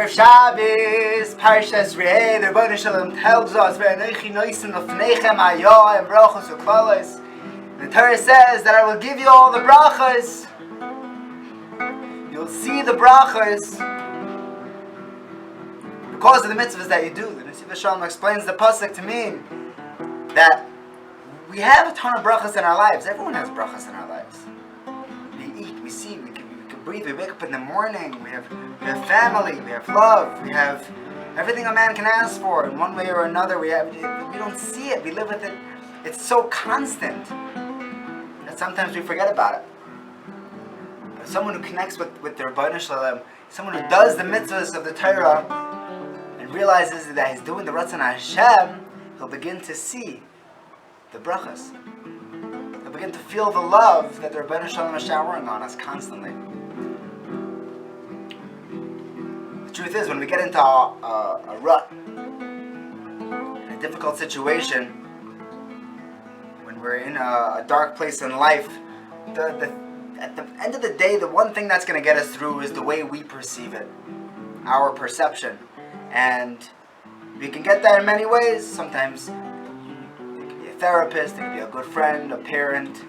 Erev Shabbos, Parshas Re'eh, the Rebbeinu Shalom tells us, "Ve'anochi noisen lefneichem hayah and brachos u'kvalos." The Torah says that I will give you all the brachas. You'll see the brachas because of the mitzvahs that you do. The Nesiv Shalom explains the pasuk to mean that we have a ton of brachas in our lives. Everyone has brachas in our lives. We eat, we see, we can breathe, we wake up in the morning, we have family, we have love, we have everything a man can ask for in one way or another. We don't see it, we live with it. It's so constant that sometimes we forget about it. Someone who connects with their Rebbeinu Shalom, someone who does the mitzvahs of the Torah and realizes that he's doing the Ratzon Hashem, he'll begin to see the brachas. He'll begin to feel the love that the Rebbeinu Shalom is showering on us constantly. The truth is, when we get into a rut, a difficult situation, when we're in a dark place in life, at the end of the day, the one thing that's going to get us through is the way we perceive it, our perception. And we can get that in many ways. Sometimes it can be a therapist, it can be a good friend, a parent,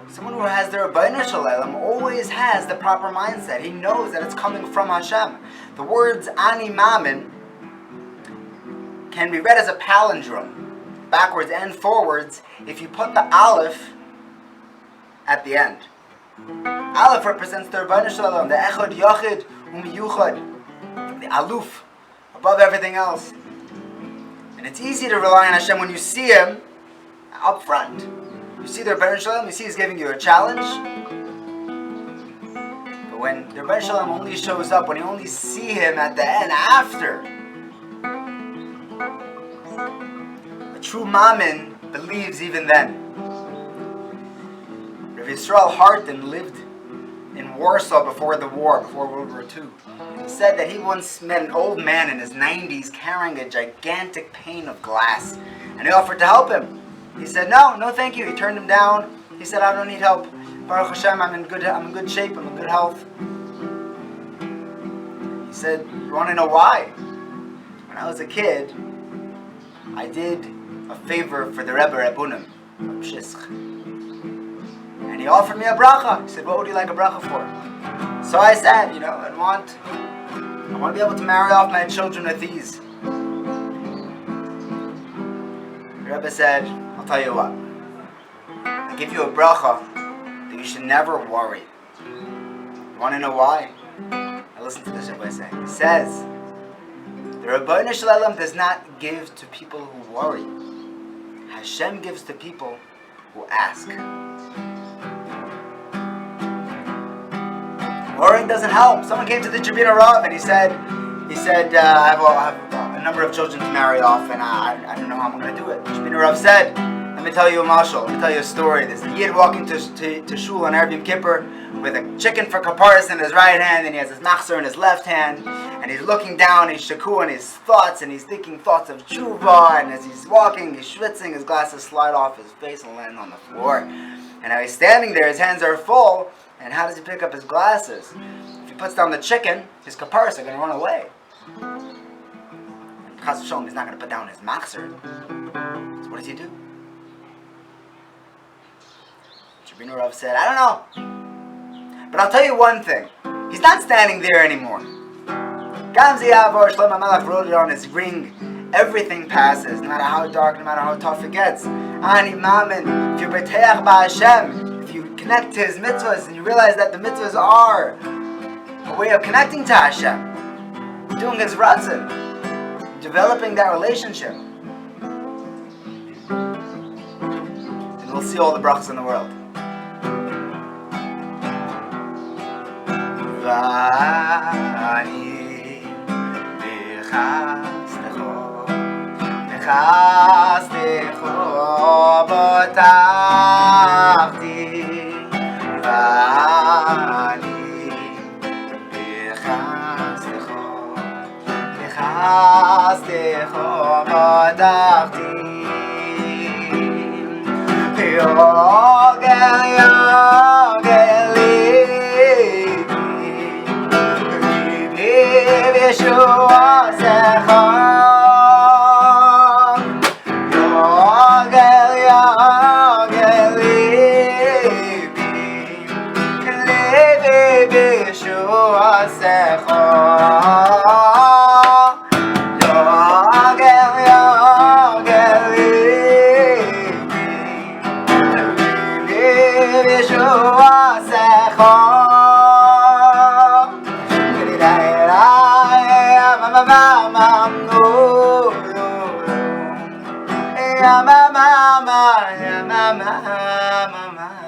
someone who has their Rebbeinu Shalom always has the proper mindset. He knows that it's coming from Hashem. The words Ani Mamin can be read as a palindrome, backwards and forwards, if you put the Aleph at the end. Aleph represents the Rebbeinu Shalom, the Echad Yachid Umiyuchad, the Aluf, above everything else. And it's easy to rely on Hashem when you see Him up front. You see the Rebbeinu Shalom, you see He's giving you a challenge. But when the Rebbeinu Shalom only shows up, when you only see Him at the end, after, a true Mamin believes even then. Rav Yisrael Harton lived in Warsaw before the war, before World War II. He said that he once met an old man in his 90s carrying a gigantic pane of glass, and he offered to help him. He said, no thank you. He turned him down. He said, I don't need help. Baruch Hashem, I'm in good shape, I'm in good health. He said, you want to know why? When I was a kid, I did a favor for the Rebbe Rabunim of Shishk. And he offered me a bracha. He said, what would you like a bracha for? So I said, I want to be able to marry off my children with ease. The Rebbe said, I'll tell you what. I give you a bracha that you should never worry. You want to know why? Now listen to this Rebbe saying. He says, the Rebbeinu Shalom does not give to people who worry. Hashem gives to people who ask. Worrying doesn't help. Someone came to the Jabina Rav and he said, I have a number of children to marry off and I don't know how I'm going to do it. The Jabina Rav said, let me tell you a mashal, let me tell you a story. There's a Yid walking to shul on Erev Yom Kippur with a chicken for kaparis in his right hand and he has his machzor in his left hand and he's looking down, he's shaku in his thoughts and he's thinking thoughts of tshuva, and as he's walking, he's schwitzing, his glasses slide off his face and land on the floor. And now he's standing there, his hands are full, and how does he pick up his glasses? If he puts down the chicken, his kaparis are going to run away. And Chas v'sholom, he's not going to put down his machzor. So what does he do? Jabina Rav said, I don't know. But I'll tell you one thing. He's not standing there anymore. Gamzi Avor Shlomo Melech wrote it on his ring. Everything passes, no matter how dark, no matter how tough it gets. Ani Mamin, if you beteach b'Hashem, if you connect to His mitzvahs and you realize that the mitzvahs are a way of connecting to Hashem, doing His ratzon, developing that relationship, and we'll see all the brachas in the world. V'ani b'chastecho b'tachti v'ani b'chastecho b'tachti yogel li Ya mama, ya mama, mama.